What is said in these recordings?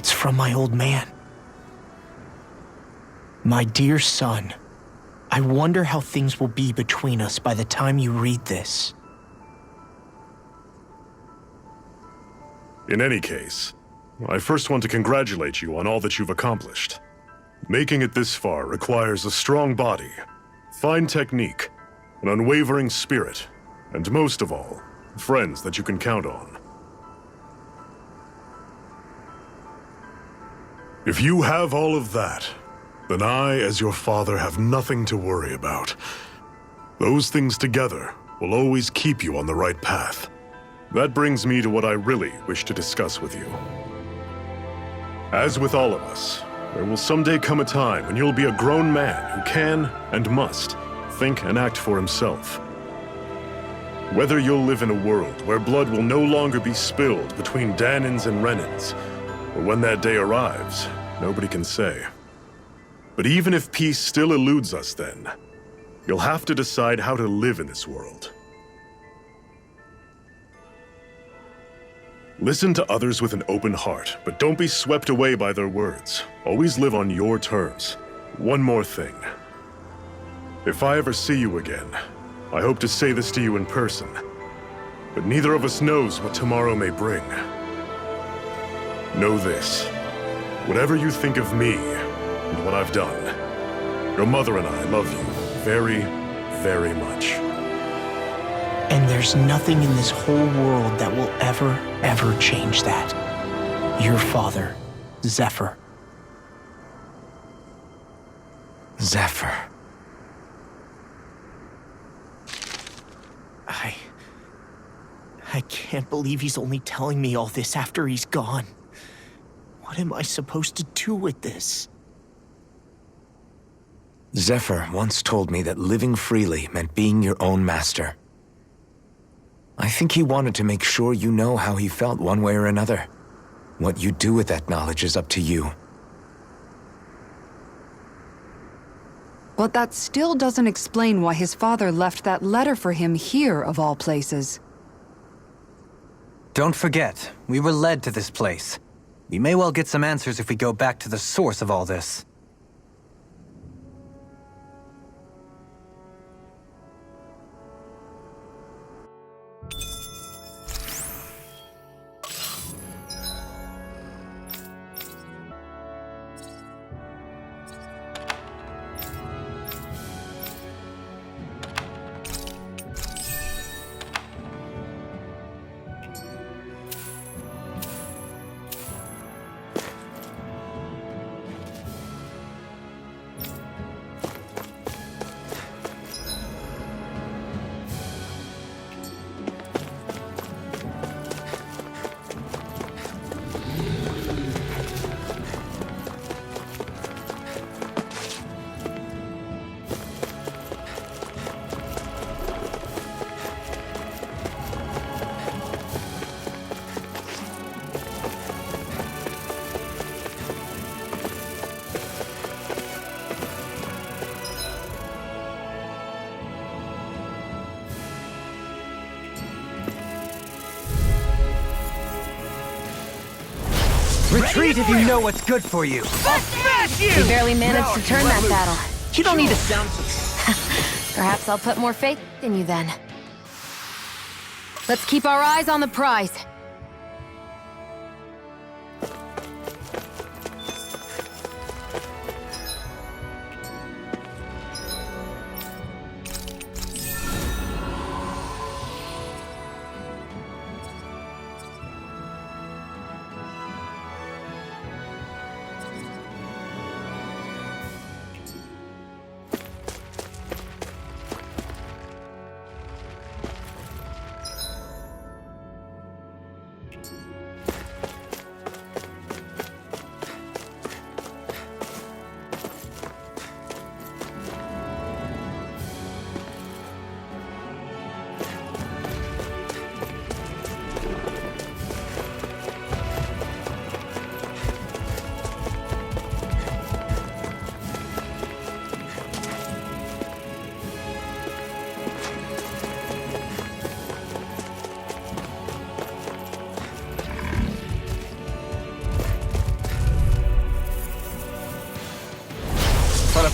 It's from my old man. My dear son, I wonder how things will be between us by the time you read this. In any case, I first want to congratulate you on all that you've accomplished. Making it this far requires a strong body, fine technique, an unwavering spirit, and most of all, friends that you can count on. If you have all of that, then I, as your father, have nothing to worry about. Those things together will always keep you on the right path. That brings me to what I really wish to discuss with you. As with all of us, there will someday come a time when you'll be a grown man who can and must think and act for himself. Whether you'll live in a world where blood will no longer be spilled between Dahnans and Renans, or when that day arrives, nobody can say. But even if peace still eludes us then, you'll have to decide how to live in this world. Listen to others with an open heart, but don't be swept away by their words. Always live on your terms. One more thing. If I ever see you again, I hope to say this to you in person, but neither of us knows what tomorrow may bring. Know this. Whatever you think of me and what I've done, your mother and I love you very, very much. And there's nothing in this whole world that will ever change that. Your father, Zephyr. Zephyr. I can't believe he's only telling me all this after he's gone. What am I supposed to do with this? Zephyr once told me that living freely meant being your own master. I think he wanted to make sure you know how he felt one way or another. What you do with that knowledge is up to you. But that still doesn't explain why his father left that letter for him here, of all places. Don't forget, we were led to this place. We may well get some answers if we go back to the source of all this. Retreat if you know what's good for you. I'll smash you! You barely managed to turn that battle. You don't need to sound so... Perhaps I'll put more faith in you then. Let's keep our eyes on the prize.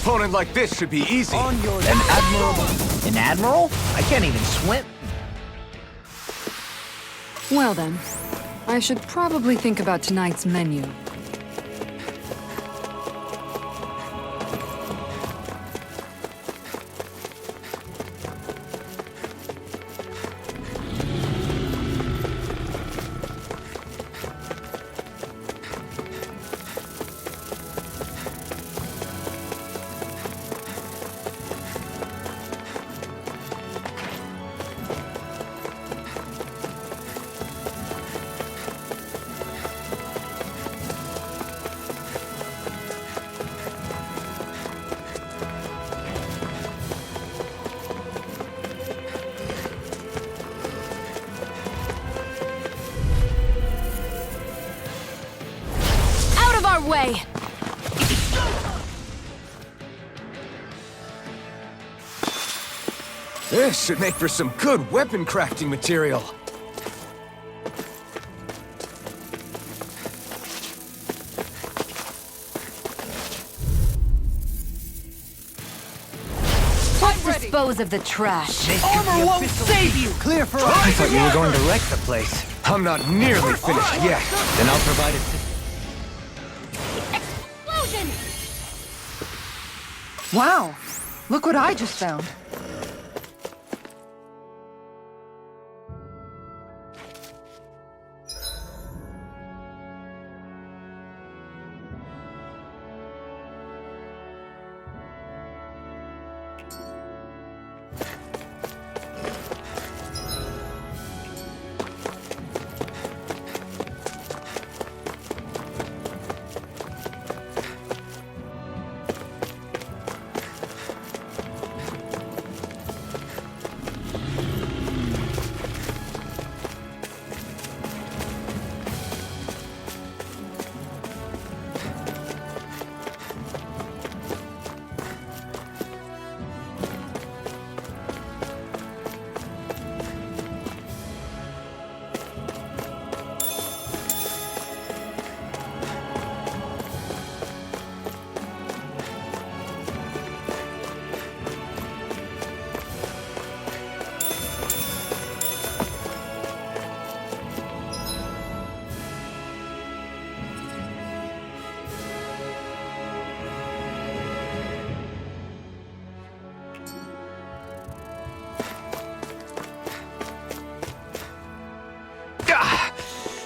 opponent like this should be easy. An admirable... An admiral? I can't even swim. Well then, I should probably think about tonight's menu. Out of our way! This should make for some good weapon crafting material. Let's dispose of the trash. Armor won't save you! Clear for us! I thought you were going to wreck the place. I'm not nearly finished yet. Then I'll provide it. Explosion! Wow! Look what I just found.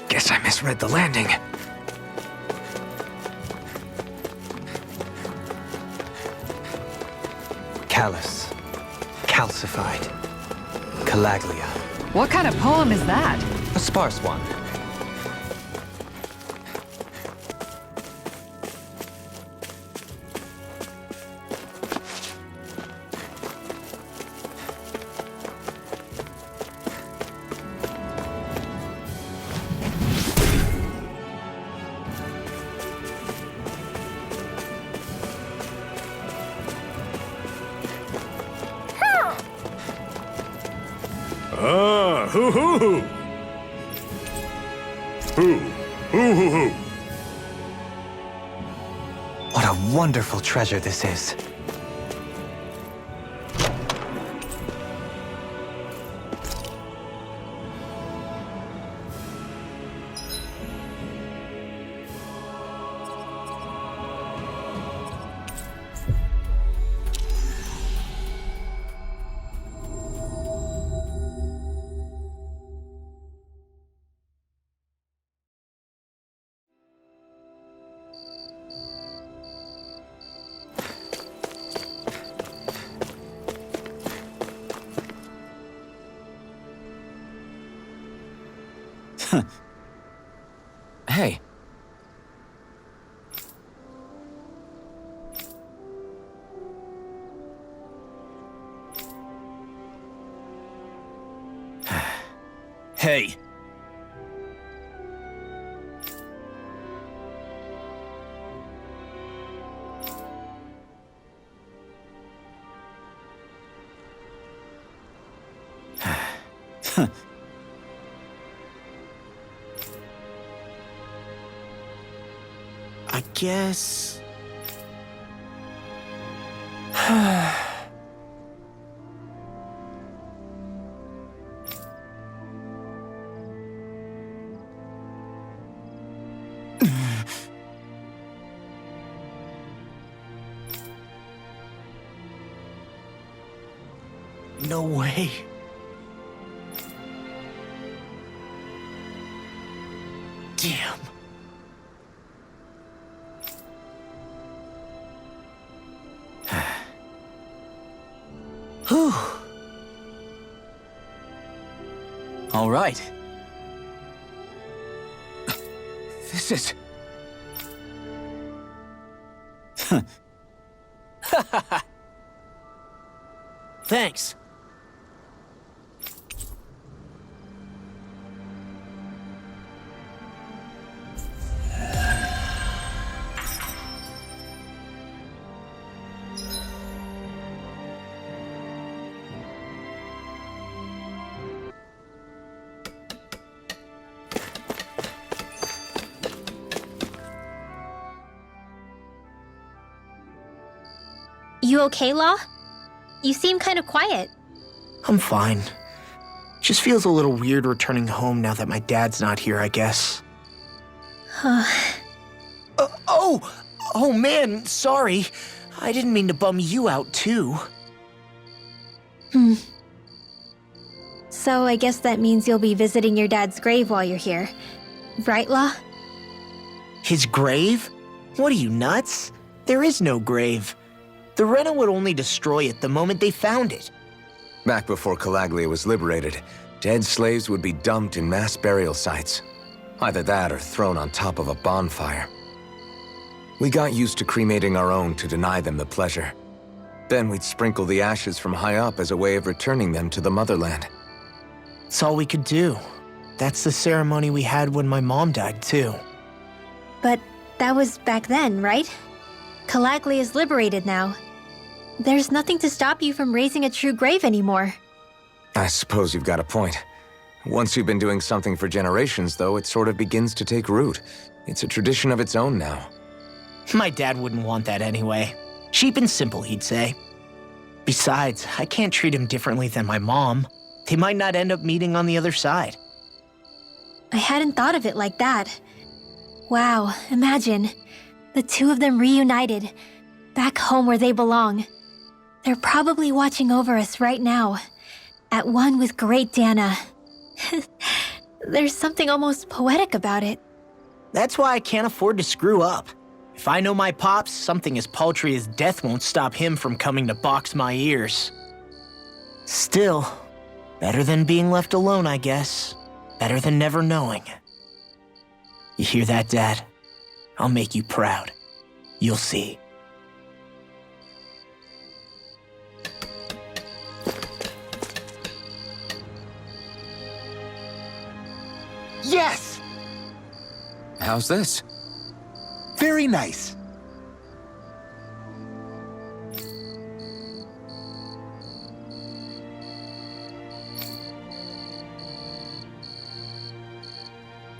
Guess I misread the landing. Callous. Calcified. Calaglia. What kind of poem is that? A sparse one. Ah, hoo-hoo-hoo! Hoo-hoo-hoo! What a wonderful treasure this is. Hey. Hey. I guess... No way. Damn. Whew. All right. This is... Thanks. You okay, Law? You seem kind of quiet. I'm fine. Just feels a little weird returning home now that my dad's not here, I guess. Oh man, sorry. I didn't mean to bum you out too. So I guess that means you'll be visiting your dad's grave while you're here. Right, Law? His grave? What are you, nuts? There is no grave. The Rena would only destroy it the moment they found it. Back before Calaglia was liberated, dead slaves would be dumped in mass burial sites. Either that or thrown on top of a bonfire. We got used to cremating our own to deny them the pleasure. Then we'd sprinkle the ashes from high up as a way of returning them to the motherland. It's all we could do. That's the ceremony we had when my mom died, too. But that was back then, right? Calaglia is liberated now. There's nothing to stop you from raising a true grave anymore. I suppose you've got a point. Once you've been doing something for generations, though, it sort of begins to take root. It's a tradition of its own now. My dad wouldn't want that anyway. Cheap and simple, he'd say. Besides, I can't treat him differently than my mom. They might not end up meeting on the other side. I hadn't thought of it like that. Wow, imagine. The two of them reunited, back home where they belong. They're probably watching over us right now, at one with Great Dana. There's something almost poetic about it. That's why I can't afford to screw up. If I know my pops, something as paltry as death won't stop him from coming to box my ears. Still, better than being left alone, I guess. Better than never knowing. You hear that, Dad? I'll make you proud. You'll see. Yes! How's this? Very nice.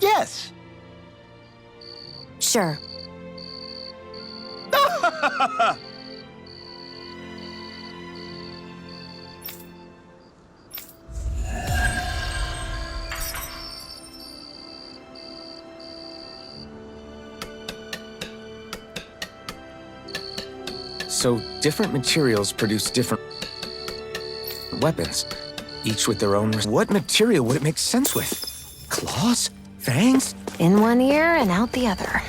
Yes. Sure. So, different materials produce different weapons, each with their own... What material would it make sense with? Claws? Fangs? In one ear and out the other.